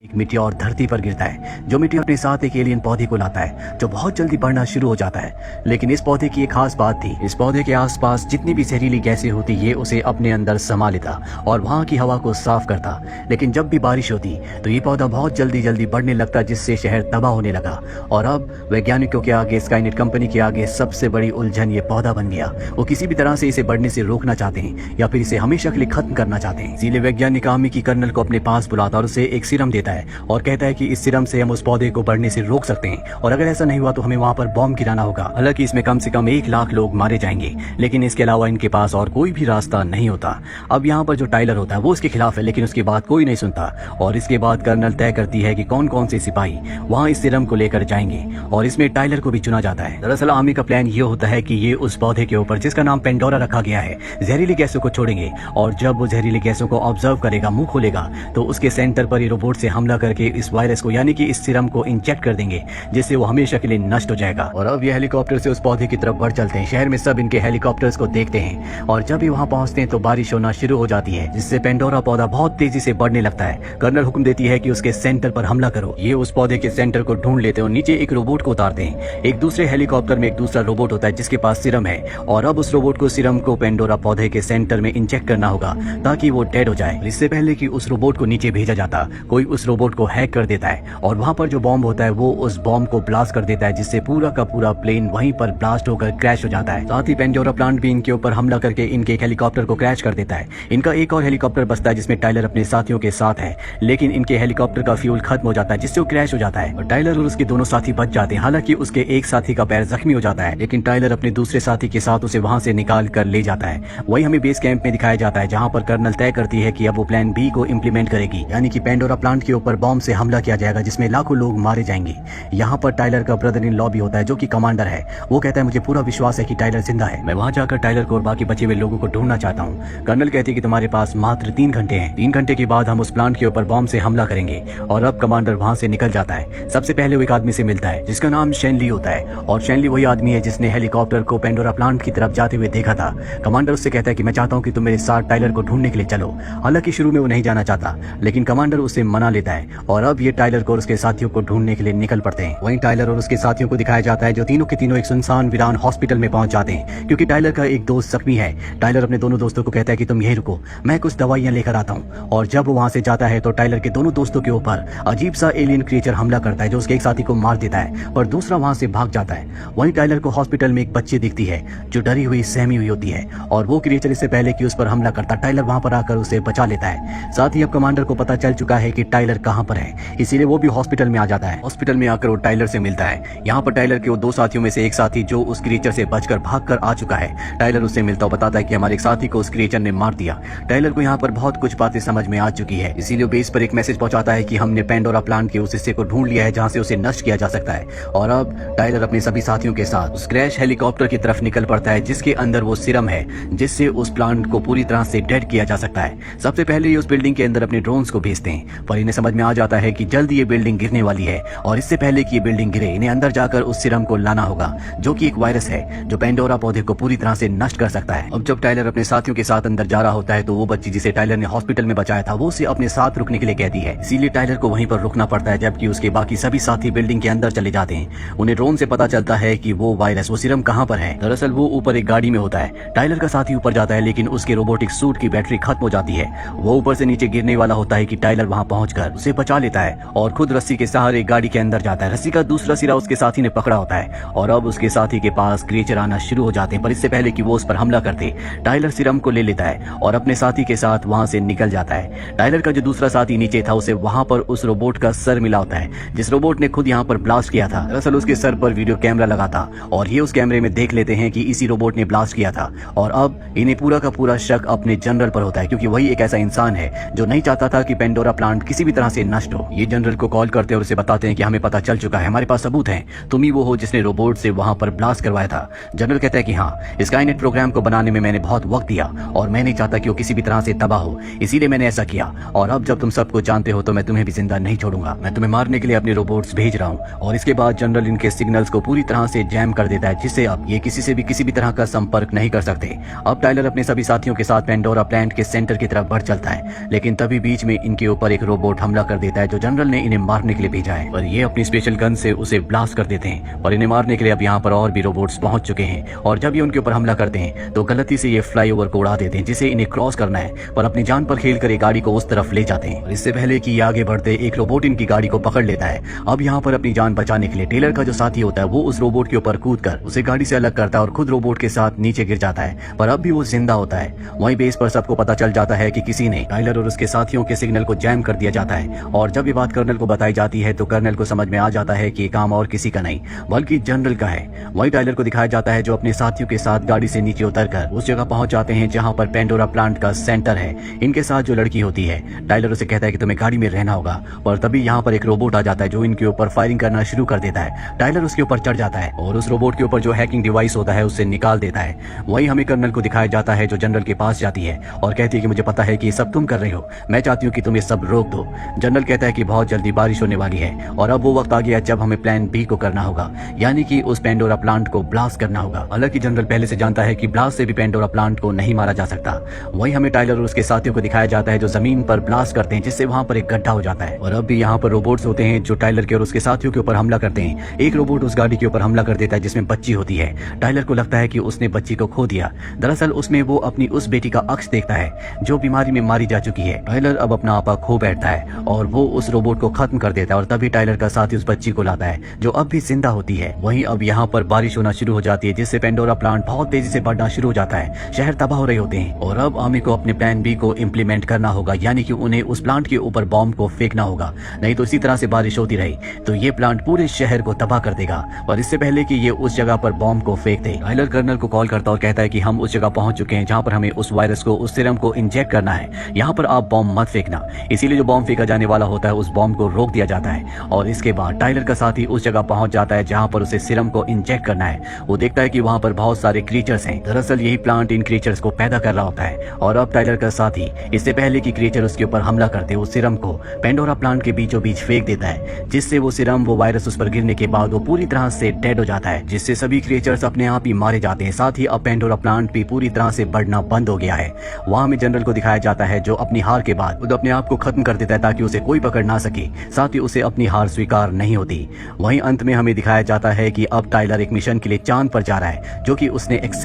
एक मिट्योर धरती पर गिरता है। जो मिट्योर अपने साथ एक एलियन पौधे को लाता है जो बहुत जल्दी बढ़ना शुरू हो जाता है। लेकिन इस पौधे की एक खास बात थी, इस पौधे के आसपास जितनी भी जहरीली गैसें होती ये उसे अपने अंदर समा लेता और वहाँ की हवा को साफ करता। लेकिन जब भी बारिश होती तो ये पौधा बहुत जल्दी बढ़ने लगता, जिससे शहर तबाह होने लगा। और अब वैज्ञानिकों के आगे, स्काईनेट कंपनी के आगे सबसे बड़ी उलझन ये पौधा बन गया। वो किसी भी तरह से इसे बढ़ने से रोकना चाहते हैं या फिर इसे हमेशा के लिए खत्म करना चाहते हैं। इसीलिए वैज्ञानिक आर्मी की कर्नल को अपने पास बुलाता और उसे एक सीरम देता है और कहता है कि इस सीरम से हम उस पौधे को बढ़ने से रोक सकते हैं, और अगर ऐसा नहीं हुआ तो हमें वहाँ पर बॉम्ब गिराना होगा। हालांकि इसमें कम से कम 1 लाख लोग मारे जाएंगे, लेकिन इसके अलावा इनके पास और कोई भी रास्ता नहीं होता। अब यहाँ पर जो टाइलर होता है वो उसके खिलाफ है, लेकिन उसकी बात कोई नहीं सुनता। और इसके बाद कर्नल तय करती है कि कौन कौन से सिपाही वहाँ इस सीरम को लेकर जाएंगे, और इसमें टाइलर को भी चुना जाता है। दरअसल आर्मी का प्लान ये होता है कि ये उस पौधे के ऊपर, जिसका नाम पेंडोरा रखा गया है, जहरीली गैसों को छोड़ेंगे, और जब वो जहरीली गैसों को ऑब्जर्व करेगा, मुंह खोलेगा, तो उसके सेंटर पर ये रोबोट से हमला करके इस वायरस को, यानी कि इस सीरम को इंजेक्ट कर देंगे, जिससे वो हमेशा के लिए नष्ट हो जाएगा। और अब ये हेलीकॉप्टर से उस पौधे की तरफ बढ़ चलते हैं। शहर में सब इनके हेलीकॉप्टर्स को देखते हैं, और जब ये वहाँ पहुँचते हैं तो बारिश होना शुरू हो जाती है, जिससे पेंडोरा पौधा बहुत तेजी से बढ़ने लगता है। कर्नल हुक्म देती है कि उसके सेंटर पर हमला करो। ये उस पौधे के सेंटर को ढूंढ लेते हैं और नीचे एक रोबोट को उतारते हैं। एक दूसरे हेलीकॉप्टर में एक दूसरा रोबोट होता है जिसके पास सीरम है, और अब उस रोबोट को सीरम को पेंडोरा पौधे के सेंटर में इंजेक्ट करना होगा ताकि वो डेड हो जाए। इससे पहले कि उस रोबोट को नीचे भेजा जाता, कोई उस रोबोट को हैक कर देता है, और वहाँ पर जो बॉम्ब होता है वो उस बॉम्ब को ब्लास्ट कर देता है, जिससे पूरा का पूरा प्लेन वहीं पर ब्लास्ट होकर क्रैश हो जाता है। साथ ही पेंडोरा प्लांट भी इनके ऊपर हमला करके इनके हेलीकॉप्टर को क्रैश कर देता है। इनका एक और हेलीकॉप्टर बचता है जिसमें टाइलर अपने साथियों के साथ है, लेकिन इनके हेलीकॉप्टर का फ्यूल खत्म हो जाता है, जिससे वो क्रैश हो जाता है और टाइलर और उसके दोनों साथी बच जाते हैं। हालांकि उसके एक साथी का पैर जख्मी हो जाता है, लेकिन टाइलर अपने दूसरे साथी के साथ उसे वहां से निकाल कर ले जाता है। वही हमें बेस कैंप में दिखाया जाता है, जहां पर कर्नल तय करती है कि अब वो प्लान बी को इम्प्लीमेंट करेगी, यानी कि पेंडोरा प्लांट के ऊपर बॉम्ब से हमला किया जाएगा जिसमें लाखों लोग मारे जाएंगे। यहाँ पर टाइलर का ब्रदर इन लॉ भी होता है जो कि कमांडर है। वो कहता है मुझे पूरा विश्वास है कि टाइलर जिंदा है, मैं वहाँ जाकर टाइलर को और बाकी बचे हुए लोगों को ढूंढना चाहता हूँ। कर्नल कहती है कि तुम्हारे पास मात्र 3 घंटे हैं। 3 घंटे के बाद हम उस प्लांट के ऊपर बॉम्ब से हमला करेंगे। और अब कमांडर वहाँ से निकल जाता है। सबसे पहले वो एक आदमी से मिलता है जिसका नाम शेनली होता है, और शेनली वही आदमी है जिसने हेलीकॉप्टर को पेंडोरा प्लांट की तरफ जाते हुए देखा था। कमांडर उससे कहता है कि मैं चाहता हूँ कि तुम मेरे साथ टाइलर को ढूंढने के लिए चलो। हालांकि शुरू में वो नहीं जाना चाहता, लेकिन कमांडर उसे मना लेता है, और अब ये टाइलर को और उसके साथियों को ढूंढने के लिए निकल पड़ते हैं। वहीं टाइलर और उसके साथियों को दिखाया जाता है जो तीनों के तीनों एक सुनसान वीरान हॉस्पिटल में पहुंच जाते हैं, क्योंकि टाइलर का एक दोस्त जख्मी है। टाइलर अपने दोनों दोस्तों को कहता है कि तुम यहीं रुको, मैं कुछ दवाइयां लेकर आता हूं। और जब वो वहां से जाता है तो टाइलर के दोनों दोस्तों के ऊपर अजीब सा एलियन क्रिएचर हमला करता है जो उसके एक साथी को मार देता है, और दूसरा वहां से भाग जाता है। वहीं टाइलर को हॉस्पिटल में एक बच्ची दिखती है जो डरी हुई सहमी हुई होती है, और वो क्रिएचर इससे पहले कि उस पर हमला करता, टाइलर वहां पर आकर उसे बचा लेता है। साथ ही अब कमांडर को पता चल चुका है कि टाइलर कहां पर है, इसीलिए वो भी हॉस्पिटल में आ जाता है। हॉस्पिटल में आकर वो टाइलर से मिलता है। यहाँ पर टाइलर के वो 2 साथियों में से एक साथी जो उस क्रिएचर से बचकर भागकर आ चुका है, टाइलर उससे मिलता और बताता है कि हमारे एक साथी को उस क्रिएचर ने मार दिया। टाइलर को यहाँ पर बहुत कुछ बातें समझ में आ चुकी है, इसीलिए बेस पर एक मैसेज पहुंचाता है कि हमने पेंडोरा प्लांट के उस हिस्से को ढूंढ लिया है जहाँ से उसे नष्ट किया जा सकता है। और अब टाइलर अपने सभी साथियों के साथ उस क्रैश हेलीकॉप्टर की तरफ निकल पड़ता है जिसके अंदर वो सीरम है जिससे उस प्लांट को पूरी तरह से डेड किया जा सकता है। सबसे पहले ये उस बिल्डिंग के अंदर अपने ड्रोन्स को भेजते हैं, पर इन्हें समझ में आ जाता है कि जल्द ये बिल्डिंग गिरने वाली है, और इससे पहले कि ये बिल्डिंग गिरे इन्हें अंदर जाकर उस सीरम को लाना होगा, जो कि एक वायरस है जो पेंडोरा पौधे को पूरी तरह से नष्ट कर सकता है। अब जब टाइलर अपने साथियों के साथ अंदर जा रहा होता है तो वो बच्ची जिसे टाइलर ने हॉस्पिटल में बचाया था वो उसे अपने साथ रुकने के लिए कहती है, इसीलिए टाइलर को वहीं पर रुकना पड़ता है, जबकि उसके बाकी सभी साथी बिल्डिंग के अंदर चले जाते हैं। उन्हें ड्रोन से पता चलता है कि वो वायरस, वो सीरम कहाँ पर है। दरअसल वो ऊपर एक गाड़ी में होता है। टाइलर का साथी ऊपर जाता है, लेकिन उसके रोबोटिक सूट की बैटरी खत्म हो जाती है। वो ऊपर से नीचे गिरने वाला होता है कि टाइलर वहां पहुंचकर उसे बचा लेता है और खुद रस्सी के सहारे गाड़ी के अंदर जाता है। रस्सी का दूसरा सिरा उसके साथी ने पकड़ा होता है, और अब उसके साथी के पास क्रिएचर आना शुरू हो जाते हैं, पर इससे पहले कि वो उस पर हमला करते टाइलर सीरम को ले लेता है और अपने साथी के साथ वहां से निकल जाता है। टाइलर का जो दूसरा साथी नीचे था उसे वहां पर उस रोबोट का सर मिला होता है जिस रोबोट ने खुद यहाँ पर ब्लास्ट किया था। दरअसल उसके सर पर वीडियो कैमरा लगा था, और ये उस कैमरे में देख लेते हैं कि इसी रोबोट ने ब्लास्ट किया था। और अब इन्हें पूरा का पूरा शक अपने जनरल पर होता है, क्योंकि वही एक ऐसा इंसान है जो नहीं चाहता था कि पेंडोरा प्लांट किसी भी तरह से नष्ट हो। ये जनरल को कॉल करते और उसे बताते हैं कि हमें पता चल चुका है, हमारे पास सबूत हैं, तुम ही वो हो जिसने रोबोट से वहां पर ब्लास्ट करवाया था। जनरल कहता है कि हाँ, स्काईनेट प्रोग्राम को बनाने में मैंने बहुत वक्त दिया और मैं नहीं चाहता कि वो किसी भी तरह से तबाह हो, इसीलिए मैंने ऐसा किया। और अब जब तुम सब कुछ जानते हो तो मैं तुम्हें भी जिंदा नहीं छोड़ूंगा, मैं तुम्हें मारने के लिए अपने रोबोट्स भेज रहा हूँ। और इसके बाद जनरल इनके सिग्नल्स को पूरी तरह से जैम कर देता है, जिससे अब ये किसी से भी किसी भी तरह का संपर्क नहीं कर सकते। अब टाइलर अपने सभी साथियों के साथ पेंडोरा प्लांट के सेंटर की तरफ बढ़ चलता है, लेकिन तभी बीच में इनके ऊपर एक रोबोट हमला कर देता है जो जनरल ने इन्हें मारने के लिए भेजा है। पर ये अपनी स्पेशल गन से उसे ब्लास्ट कर देते हैं और इन्हें मारने के लिए अब यहाँ पर और भी रोबोट्स पहुंच चुके हैं। और जब ये उनके ऊपर हमला करते हैं तो गलती से ये फ्लाईओवर को उड़ा देते हैं जिसे इन्हें क्रॉस करना है, पर अपनी जान पर खेल कर गाड़ी को उस तरफ ले जाते हैं। इससे पहले कि ये आगे बढ़ते एक रोबोट इनकी गाड़ी को पकड़ लेता है। अब यहाँ पर अपनी जान बचाने के लिए टेलर का जो साथी होता है वो उस रोबोट के ऊपर कूदकर उसे गाड़ी से अलग करता है और खुद रोबोट के साथ नीचे गिर जाता है, पर अब भी वो जिंदा होता है। वहीं बेस पर सबको पता चल जाता है कि किसी ने टाइलर और उसके साथियों के सिग्नल को जैम कर दिया जाता है। और जब ये बात कर्नल को बताई जाती है तो कर्नल को समझ में आ जाता है कि ये काम और किसी का नहीं बल्कि जनरल का है। वहीं टाइलर को दिखाया जाता है जो अपने साथियों के साथ गाड़ी से नीचे उतरकर उस जगह पहुंच जाते हैं जहां पर पेंडोरा प्लांट का सेंटर है। इनके साथ जो लड़की होती है, टाइलर उसे कहता है कि तुम्हें गाड़ी में रहना होगा, पर तभी यहाँ पर एक रोबोट आ जाता है जो इनके ऊपर फायरिंग करना शुरू कर देता है। टाइलर उसके ऊपर चढ़ जाता है और उस रोबोट के ऊपर जो हैकिंग डिवाइस होता है उससे निकाल देता है। वहीं हमें कर्नल को दिखाया जाता है जो जनरल के पास जाती है और कहती है कि मुझे पता है कि ये सब तुम कर रहे हो, मैं चाहती हूँ कि तुम ये सब रोक दो। जनरल कहता है कि बहुत जल्दी बारिश होने वाली है और अब वो वक्त आ गया जब हमें प्लान बी को करना होगा, यानी कि उस पेंडोरा प्लांट को ब्लास्ट करना होगा। हालांकि जनरल पहले से जानता है कि ब्लास्ट से भी पेंडोरा प्लांट को नहीं मारा जा सकता। वहीं हमें टाइलर और उसके साथियों को दिखाया जाता है जो जमीन पर ब्लास्ट करते हैं जिससे वहां पर एक गड्ढा हो जाता है। और अब भी यहाँ पर रोबोट्स होते हैं जो टाइलर के और उसके साथियों के ऊपर हमला करते हैं। एक रोबोट उस गाड़ी के ऊपर हमला कर देता है जिसमें बच्ची होती है। टाइलर को लगता है कि उसने बच्ची को खो दिया, दरअसल उसमें वो अपनी उस बेटी का अक्स देखता है जो बीमारी में मारी जा चुकी है। टाइलर अब अपना आपा खो बैठता है और वो उस रोबोट को खत्म कर देता है और तभी टाइलर का साथी उस बच्ची को लाता है जो अब भी जिंदा होती है। वहीं अब यहाँ पर बारिश होना शुरू हो जाती है जिससे पेंडोरा प्लांट बहुत तेजी से बढ़ना शुरू हो जाता है। शहर तबाह हो रहे होते हैं और अब आमी को अपने प्लान बी को इम्प्लीमेंट करना होगा, यानी कि उन्हें उस प्लांट के ऊपर बॉम्ब को फेंकना होगा, नहीं तो इसी तरह से बारिश होती रही तो ये प्लांट पूरे शहर को तबाह कर देगा। और इससे पहले कि ये उस जगह पर बॉम्ब को फेंक दे, टाइलर कर्नल को कॉल करता और कहता है कि हम उस जगह पहुंच चुके हैं जहां पर हमें उस वायरस को, उस सीरम को इंजेक्ट करना है। यहाँ पर आप बॉम्ब मत फेंकना। इसीलिए जो बॉम्ब फेंका जाने वाला होता है उस बॉम्ब को रोक दिया जाता है और इसके बाद टाइलर का साथी उस जगह पहुंच जाता है जहां पर उसे सीरम को इंजेक्ट करना है। वो देखता है कि वहां पर बहुत सारे क्रीचर्स हैं, दरअसल यही प्लांट इन क्रीचर्स को पैदा कर रहा होता है। और अब टाइलर का साथी इससे पहले कि क्रीचर उसके ऊपर हमला करते उस सीरम को पेंडोरा प्लांट के बीचों बीच फेंक देता है, जिससे वो सीरम, वो वायरस उस पर गिरने के बाद वो पूरी तरह से डेड हो जाता है, जिससे सभी क्रीचर्स अपने आप ही मारे जाते हैं। साथ ही अब पेंडोरा प्लांट भी पूरी तरह से बढ़ना बंद हो गया है। वहां में जनरल को दिखाया जाता है जो अपनी हार के बाद खुद अपने आप को खत्म कर देता है ताकि उसे कोई पकड़ ना सके, साथ ही उसे अपनी हार स्वीकार नहीं होती। वहीं अंत में हमें दिखाया जाता है कि अब टाइलर एक मिशन के लिए चांद पर जा रहा है जो कि उसने एक्सेप्ट